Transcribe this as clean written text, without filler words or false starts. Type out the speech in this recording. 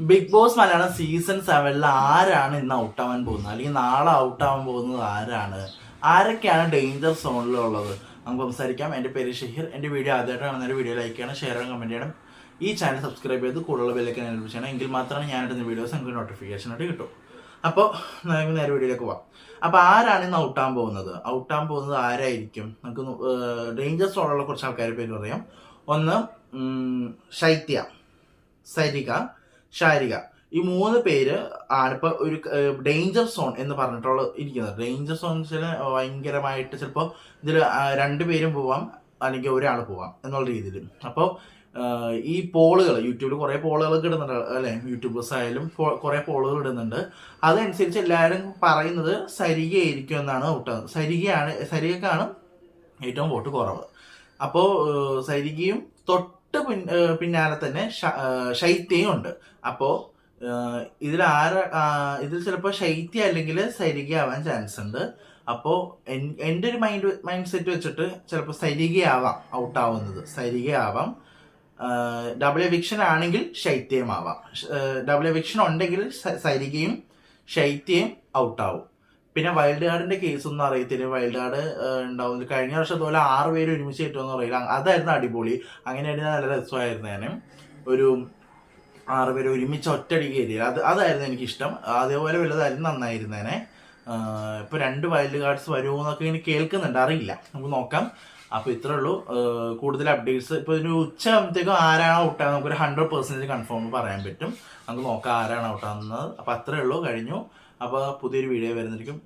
Big boss Malayalam season 7 ആരാണ് ഇന്ന് ഔട്ടാവാൻ പോകുന്നത്, അല്ലെങ്കിൽ നാളെ ഔട്ടാവാൻ പോകുന്നത് ആരാണ്, ആരൊക്കെയാണ് ഡേഞ്ചർ സോണിലുള്ളത് നമുക്ക് സംസാരിക്കാം. എൻ്റെ പേര് ഷഹീർ. എൻ്റെ വീഡിയോ ആദ്യമായിട്ട് കാണുന്ന വീഡിയോ ലൈക്ക് ചെയ്യണം, ഷെയർ ചെയ്യണം, കമൻറ്റ് ചെയ്യണം. ഈ ചാനൽ സബ്സ്ക്രൈബ് ചെയ്ത് കൂടുതൽ ബെല്ലൈക്കൻ എനേബിൾ ചെയ്യണം. എങ്കിൽ മാത്രമാണ് ഞാൻ ഇടുന്ന വീഡിയോസ് നമുക്ക് നോട്ടിഫിക്കേഷൻ ആയിട്ട് കിട്ടും. അപ്പോൾ നമുക്ക് നേരെ വീഡിയോയിലേക്ക് പോവാം. അപ്പോൾ ആരാണ് ഇന്ന് ഔട്ടാൻ പോകുന്നത് ആരായിരിക്കും? നമുക്ക് ഡേഞ്ചർ സോണിലുള്ള കുറച്ച് ആൾക്കാരെ പേര് പറയാം. ഒന്ന് ശൈത്യ, സരിക, ഷാരിക. ഈ മൂന്ന് പേര് ആണ് ഇപ്പൊ ഒരു ഡേഞ്ചർ സോൺ എന്ന് പറഞ്ഞിട്ടുള്ള ഇരിക്കുന്നത്. ഡേഞ്ചർ സോൺ വെച്ചാൽ ഭയങ്കരമായിട്ട് ചിലപ്പോൾ ഇതിൽ രണ്ടുപേരും പോവാം, അല്ലെങ്കിൽ ഒരാൾ പോവാം എന്നുള്ള രീതിയിൽ. അപ്പോൾ ഈ പോളുകൾ യൂട്യൂബിൽ കുറേ പോളുകളൊക്കെ ഇടുന്നുണ്ട് അല്ലെ, യൂട്യൂബേഴ്സ് ആയാലും കുറേ പോളുകൾ ഇടുന്നുണ്ട്. അതനുസരിച്ച് എല്ലാവരും പറയുന്നത് സരികയായിരിക്കും എന്നാണ് ഔട്ടാകുന്നത്. സരികക്കാണ് ഏറ്റവും വോട്ട് കുറവ്. അപ്പോൾ സരികയും പിന്നാലെ തന്നെ ശൈത്യയും ഉണ്ട്. അപ്പോൾ ഇതിൽ ചിലപ്പോൾ ശൈത്യ അല്ലെങ്കിൽ സരിക ആവാൻ ചാൻസ് ഉണ്ട്. അപ്പോൾ എൻ്റെ ഒരു മൈൻഡ് സെറ്റ് വെച്ചിട്ട് ചിലപ്പോൾ സരികയാവാം ഔട്ടാവുന്നത്, സരികയാവാം. ഡബിൾ എവിക്ഷൻ ആണെങ്കിൽ ശൈത്യയും ആവാം. ഡബിൾ എവിക്ഷൻ ഉണ്ടെങ്കിൽ സരികയും ശൈത്യയും ഔട്ടാവും. പിന്നെ വൈൽഡ് കാർഡിന്റെ കേസ് ഒന്നും അറിയത്തില്ല. വൈൽഡ് കാർഡ് ഉണ്ടാവുന്നത് കഴിഞ്ഞ വർഷം അതുപോലെ 6 പേര് ഒരുമിച്ച് കിട്ടുമെന്ന് അറിയില്ല. അതായിരുന്നു അടിപൊളി. അങ്ങനെയായിരുന്നു നല്ല രസമായിരുന്നേനെ. ഒരു 6 പേര് ഒരുമിച്ച് ഒറ്റയടിക്ക് കയറിയത് അതായിരുന്നു എനിക്കിഷ്ടം. അതേപോലെ വലുതായിരുന്നു നന്നായിരുന്നേനെ. ഇപ്പൊ 2 വൈൽഡ് കാർഡ്സ് വരുമോ എന്നൊക്കെ ഇങ്ങനെ കേൾക്കുന്നുണ്ട്, അറിയില്ല, നമുക്ക് നോക്കാം. അപ്പൊ ഇത്രേ ഉള്ളൂ. കൂടുതൽ അപ്ഡേറ്റ്സ് ഇപ്പൊ ഒരു ഉച്ച ആകുമ്പോഴത്തേക്കും ആരാണ് ഔട്ടാകുന്നത് നമുക്കൊരു 100% കൺഫേം പറയാൻ പറ്റും. നമുക്ക് നോക്കാം ആരാണ് ഔട്ടാകുന്നത്. അപ്പൊ അത്രേ ഉള്ളൂ, കഴിഞ്ഞു. അപ്പോൾ പുതിയൊരു വീഡിയോ വരുന്നിരിക്കും.